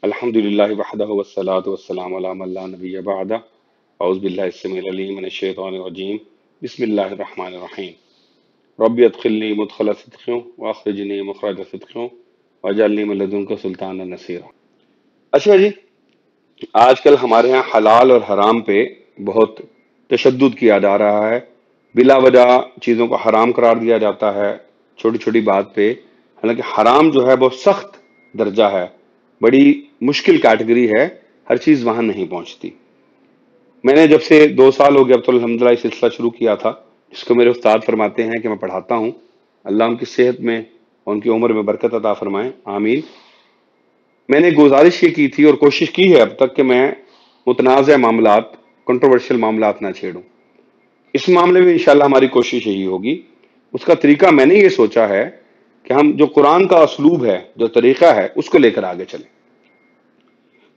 الحمد للہ وحدہ والصلاة والسلام علی من لا نبی بعدہ اعوذ باللہ السمیع العلیم من الشیطان الرجیم بسم اللہ الرحمن الرحیم رب ادخلنی مدخل صدق واخرجنی مخرج صدق واجعلنی من لدنک سلطانا نصیرا۔ اچھا جی، آج کل ہمارے ہاں حلال اور حرام پہ بہت تشدد کیا جا رہا ہے، بلا وجہ چیزوں کو حرام قرار دیا جاتا ہے چھوٹی چھوٹی بات پہ، حالانکہ حرام جو ہے بہت سخت درجہ ہے، بڑی مشکل کیٹیگری ہے، ہر چیز وہاں نہیں پہنچتی۔ میں نے جب سے 2 سال ہو گیا اب تو الحمدللہ یہ سلسلہ شروع کیا تھا، جس کو میرے استاد فرماتے ہیں کہ میں پڑھاتا ہوں، اللہ ان کی صحت میں اور ان کی عمر میں برکت عطا فرمائیں، آمین۔ میں نے گزارش یہ کی تھی اور کوشش کی ہے اب تک کہ میں متنازع معاملات، کنٹروورشل معاملات نہ چھیڑوں۔ اس معاملے میں انشاءاللہ ہماری کوشش یہی ہوگی۔ اس کا طریقہ میں نے یہ سوچا ہے کہ ہم جو قرآن کا اسلوب ہے، جو طریقہ ہے، اس کو لے کر آگے چلیں۔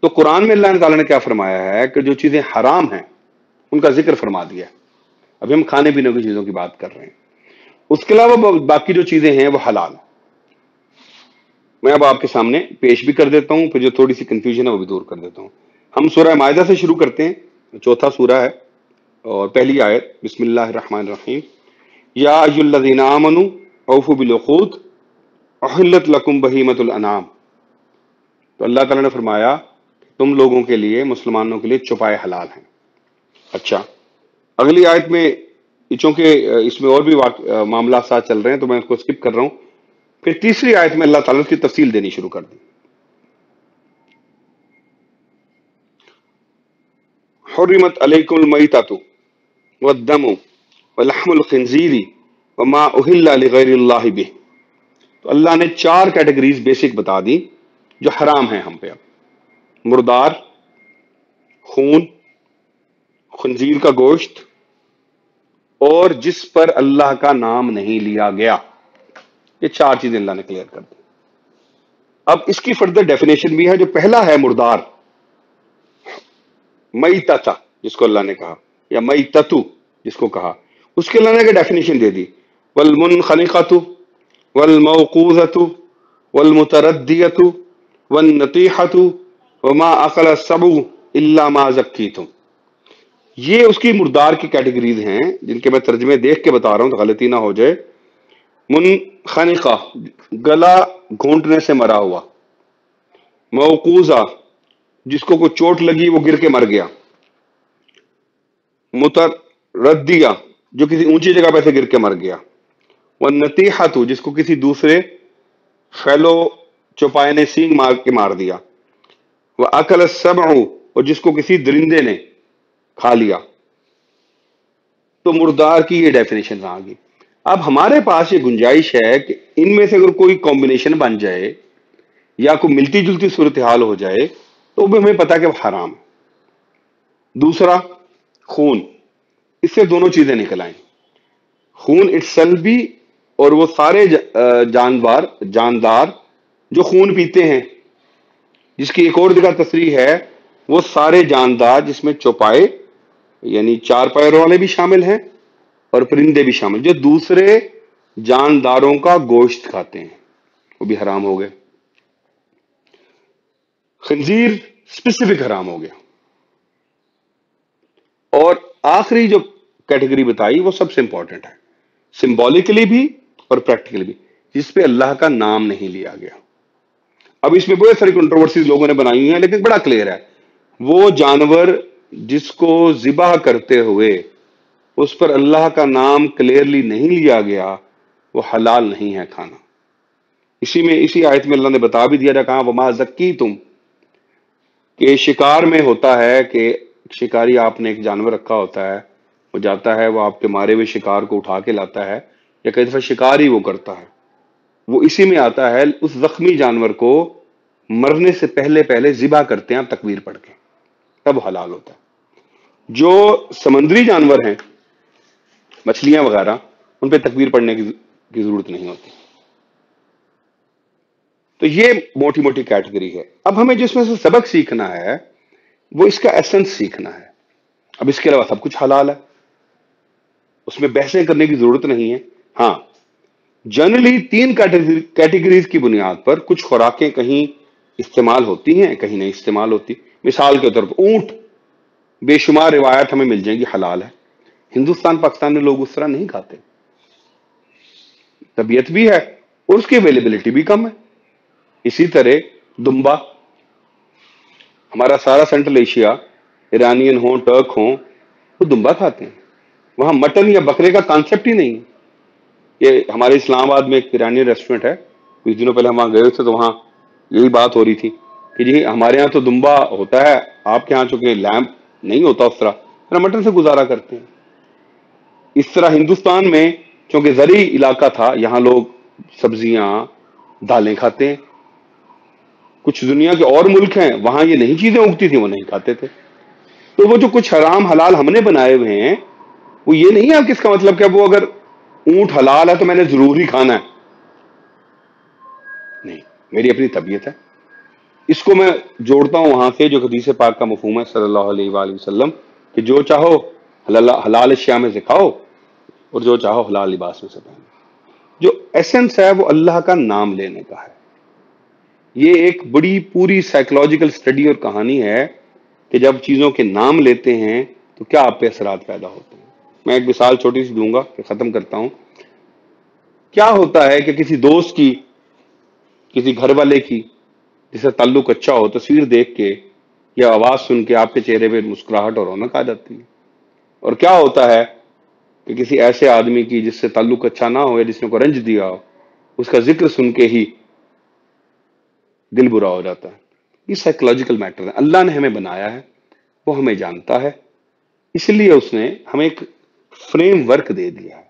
تو قرآن میں اللہ تعالیٰ نے کیا فرمایا ہے کہ جو چیزیں حرام ہیں ان کا ذکر فرما دیا ہے۔ ابھی ہم کھانے پینے کی چیزوں کی بات کر رہے ہیں، اس کے علاوہ باقی جو چیزیں ہیں وہ حلال۔ میں اب آپ کے سامنے پیش بھی کر دیتا ہوں، پھر جو تھوڑی سی کنفیوژن ہے وہ بھی دور کر دیتا ہوں۔ ہم سورہ مائدہ سے شروع کرتے ہیں، چوتھا سورہ ہے اور پہلی آیت، بسم اللہ الرحمن الرحیم۔ یا ایھا الذین آمنوا اوفوا بالعقود احلت لکم بہیمۃ الانعام۔ تو اللہ تعالیٰ نے فرمایا تم لوگوں کے لیے، مسلمانوں کے لیے چوپائے حلال ہیں۔ اچھا، اگلی آیت میں چونکہ اس میں اور بھی معاملات ساتھ چل رہے ہیں تو میں اس کو اسکپ کر رہا ہوں۔ پھر تیسری آیت میں اللہ تعالیٰ اس کی تفصیل دینی شروع کر دی۔ حرمت علیکم المیتۃ والدم ولحم الخنزیر وما اہل لغیر اللہ بہ۔ تو اللہ نے 4 کیٹیگریز بیسک بتا دی جو حرام ہیں ہم پہ اب: مردار، خون، خنزیر کا گوشت، اور جس پر اللہ کا نام نہیں لیا گیا۔ یہ 4 چیزیں اللہ نے کلیئر کر دی۔ اب اس کی فردر ڈیفینیشن بھی ہے۔ جو پہلا ہے مردار، میتۃ جس کو اللہ نے کہا، یا میتۃ جس کو کہا، اس کے اللہ نے ڈیفینیشن دے دی: والمنخنقۃ والموقوذۃ والمتردیۃ والنطیحۃ وما اکل السبع الا ما ذکیتم۔ یہ اس کی مردار کی کیٹیگریز ہیں جن کے میں ترجمے دیکھ کے بتا رہا ہوں تو غلطی نہ ہو جائے۔ منخنقہ، گلا گھونٹنے سے مرا ہوا۔ موقوذہ، جس کو کوئی چوٹ لگی وہ گر کے مر گیا۔ متردیہ، جو کسی اونچی جگہ پہ سے گر کے مر گیا۔ والنطیحۃ، جس کو کسی دوسرے فیلو چوپائے نے سینگ مار کے مار دیا۔ وَأَكَلَ السَّبْعُ، اور جس کو کسی درندے نے کھا لیا۔ تو مردار کی یہ ڈیفینیشن آ گئی۔ اب ہمارے پاس یہ گنجائش ہے کہ ان میں سے اگر کوئی کمبینیشن بن جائے یا کوئی ملتی جلتی صورتحال ہو جائے تو بھی ہمیں پتا کہ وہ حرام ہے۔ دوسرا، خون، اس سے دونوں چیزیں نکل آئیں: خون اٹسلف بھی، اور وہ سارے جاندار جو خون پیتے ہیں، جس کی ایک اور جگہ تصریح ہے وہ سارے جاندار جس میں چوپائے یعنی 4 پیروں والے بھی شامل ہیں اور پرندے بھی شامل، جو دوسرے جانداروں کا گوشت کھاتے ہیں، وہ بھی حرام ہو گئے۔ خنزیر اسپیسیفک حرام ہو گیا۔ اور آخری جو کیٹیگری بتائی وہ سب سے امپورٹنٹ ہے، سمبولیکلی بھی اور پریکٹیکلی بھی، جس پہ اللہ کا نام نہیں لیا گیا۔ اب اس میں بہت ساری کنٹروورسیز لوگوں نے بنائی ہیں لیکن بڑا کلیئر ہے، وہ جانور جس کو ذبح کرتے ہوئے اس پر اللہ کا نام کلیئرلی نہیں لیا گیا وہ حلال نہیں ہے کھانا۔ اسی آیت میں اللہ نے بتا بھی دیا، کہا وما زکیتم، کہ شکار میں ہوتا ہے کہ شکاری، آپ نے ایک جانور رکھا ہوتا ہے، وہ جاتا ہے، وہ آپ کے مارے ہوئے شکار کو اٹھا کے لاتا ہے، یا کئی دفعہ شکار ہی وہ کرتا ہے، وہ اسی میں آتا ہے، اس زخمی جانور کو مرنے سے پہلے ذبح کرتے ہیں آپ تکبیر پڑھ کے، تب حلال ہوتا ہے۔ جو سمندری جانور ہیں، مچھلیاں وغیرہ، ان پہ تکبیر پڑھنے کی ضرورت نہیں ہوتی۔ تو یہ موٹی موٹی کیٹیگری ہے۔ اب ہمیں جس میں سے سبق سیکھنا ہے وہ اس کا ایسنس سیکھنا ہے۔ اب اس کے علاوہ سب کچھ حلال ہے، اس میں بحثیں کرنے کی ضرورت نہیں ہے۔ ہاں، جنرلی 3 کیٹیگریز کی بنیاد پر کچھ خوراکیں کہیں استعمال ہوتی ہیں کہیں نہیں استعمال ہوتی. مثال کے طور پر اونٹ، بے شمار روایت ہمیں مل جائیں گی حلال ہے. ہندوستان پاکستان میں لوگ اس طرح نہیں کھاتے، طبیعت بھی ہے اور اس کی اویلیبلٹی بھی کم ہے. اسی طرح دمبا، ہمارا سارا سینٹرل ایشیا، ایرانین ہوں ٹرک ہوں، وہ دمبا کھاتے ہیں. وہاں مٹن یا بکرے کا کانسیپٹ ہی نہیں ہے. یہ ہمارے اسلام آباد میں ایک ایرانی ریسٹورینٹ ہے، کچھ دنوں پہلے ہم وہاں گئے تھے تو وہاں یہی بات ہو رہی تھی کہ جی ہمارے ہاں تو دمبا ہوتا ہے، آپ کے ہاں چونکہ لیمب نہیں ہوتا اس طرح، پھر ہم مٹن سے گزارا کرتے ہیں. اس طرح ہندوستان میں چونکہ زرعی علاقہ تھا، یہاں لوگ سبزیاں دالیں کھاتے ہیں. کچھ دنیا کے اور ملک ہیں وہاں یہ نہیں چیزیں اگتی تھی، وہ نہیں کھاتے تھے. تو وہ جو کچھ حرام حلال ہم نے بنائے ہوئے ہیں، وہ یہ نہیں ہے کہ اس کا مطلب کہ وہ اگر اونٹ حلال ہے تو میں نے ضروری کھانا ہے. نہیں، میری اپنی طبیعت ہے. اس کو میں جوڑتا ہوں وہاں سے جو حدیث پاک کا مفہوم ہے صلی اللہ علیہ وآلہ وسلم، کہ جو چاہو حلال اشیاء میں سے کھاؤ اور جو چاہو حلال لباس میں سے پہنو. جو ایسنس ہے وہ اللہ کا نام لینے کا ہے. یہ ایک بڑی پوری سائیکولوجیکل اسٹڈی اور کہانی ہے کہ جب چیزوں کے نام لیتے ہیں تو کیا آپ پہ اثرات پیدا ہوتے ہیں. میں ایک مثال چھوٹی سی دوں گا کہ ختم کرتا ہوں. کیا ہوتا ہے کہ کسی دوست کی، کسی گھر والے کی جس سے تعلق اچھا ہو، تصویر دیکھ کے یا آواز سن کے آپ کے چہرے پہ مسکراہٹ اور رونق آ جاتی ہے. اور کیا ہوتا ہے کہ کسی ایسے آدمی کی جس سے تعلق اچھا نہ ہو یا جس نے کو رنج دیا ہو، اس کا ذکر سن کے ہی دل برا ہو جاتا ہے. یہ سائیکولوجیکل میٹر ہے. اللہ نے ہمیں بنایا ہے، وہ ہمیں جانتا ہے، اس لیے اس نے ہمیں ایک فریم ورک دے دیا ہے.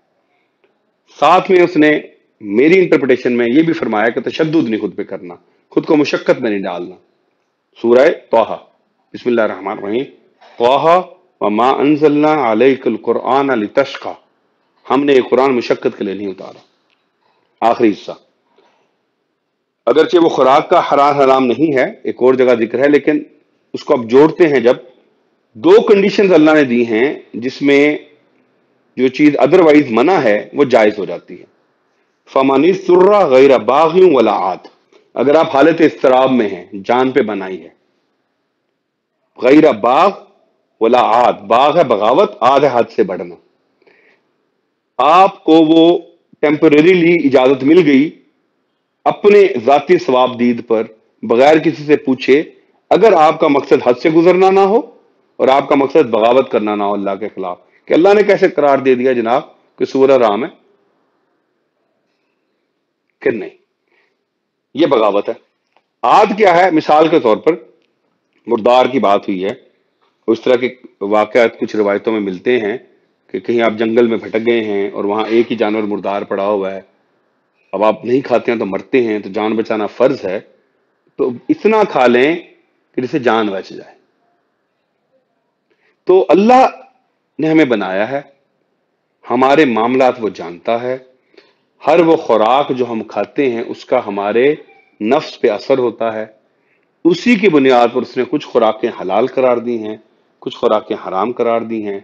ساتھ میں اس نے میری انٹرپریٹیشن میں یہ بھی فرمایا کہ تشدد نہیں خود پہ کرنا، خود کو مشقت میں نہیں ڈالنا. سورہ طٰہٰ، بسم اللہ الرحمن الرحیم. طٰہٰ وما انزلنا علیک القرآن لتشقی، ہم نے یہ قرآن مشقت کے لیے نہیں اتارا. آخری حصہ، اگرچہ وہ خوراک کا حرام نہیں ہے، ایک اور جگہ ذکر ہے، لیکن اس کو اب جوڑتے ہیں جب دو کنڈیشنز اللہ نے دی ہیں جس میں جو چیز ادروائز منع ہے وہ جائز ہو جاتی ہے. فَمَنِ اضْطُرَّ غَيْرَ بَاغٍ وَلَا عَادٍ، اگر آپ حالت اضطراب میں ہیں، جان پہ بنائی ہے، غیر باغ ولا عاد، باغ ہے بغاوت، عاد ہے حد سے بڑھنا، آپ کو وہ ٹیمپریریلی اجازت مل گئی اپنے ذاتی ثواب دید پر بغیر کسی سے پوچھے، اگر آپ کا مقصد حد سے گزرنا نہ ہو اور آپ کا مقصد بغاوت کرنا نہ ہو اللہ کے خلاف، کہ اللہ نے کیسے قرار دے دیا جناب کہ سورہ رام ہے، کہ نہیں، یہ بغاوت ہے. عاد کیا ہے؟ مثال کے طور پر مردار کی بات ہوئی ہے، اس طرح کے واقعات کچھ روایتوں میں ملتے ہیں کہ کہیں آپ جنگل میں بھٹک گئے ہیں اور وہاں ایک ہی جانور مردار پڑا ہوا ہے، اب آپ نہیں کھاتے ہیں تو مرتے ہیں، تو جان بچانا فرض ہے، تو اتنا کھا لیں کہ جس سے جان بچ جائے. تو اللہ نے ہمیں بنایا ہے، ہمارے معاملات وہ جانتا ہے، ہر وہ خوراک جو ہم کھاتے ہیں اس کا ہمارے نفس پہ اثر ہوتا ہے. اسی کی بنیاد پر اس نے کچھ خوراکیں حلال قرار دی ہیں، کچھ خوراکیں حرام قرار دی ہیں.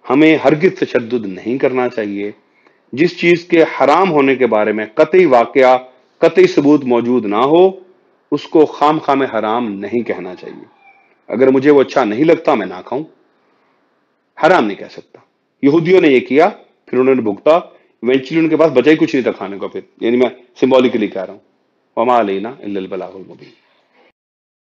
ہمیں ہرگز تشدد نہیں کرنا چاہیے. جس چیز کے حرام ہونے کے بارے میں قطعی واقعہ، قطعی ثبوت موجود نہ ہو، اس کو خام خام حرام نہیں کہنا چاہیے. اگر مجھے وہ اچھا نہیں لگتا میں نہ کھاؤں، حرام نہیں کہہ سکتا. یہودیوں نے یہ کیا، پھر انہوں نے بھگتا، ایونچولی ان کے پاس بچا ہی کچھ نہیں تھا کھانے کو. پھر یعنی میں سمبولکلی کہہ رہا ہوں، وما علینا الا البلاغ المبین.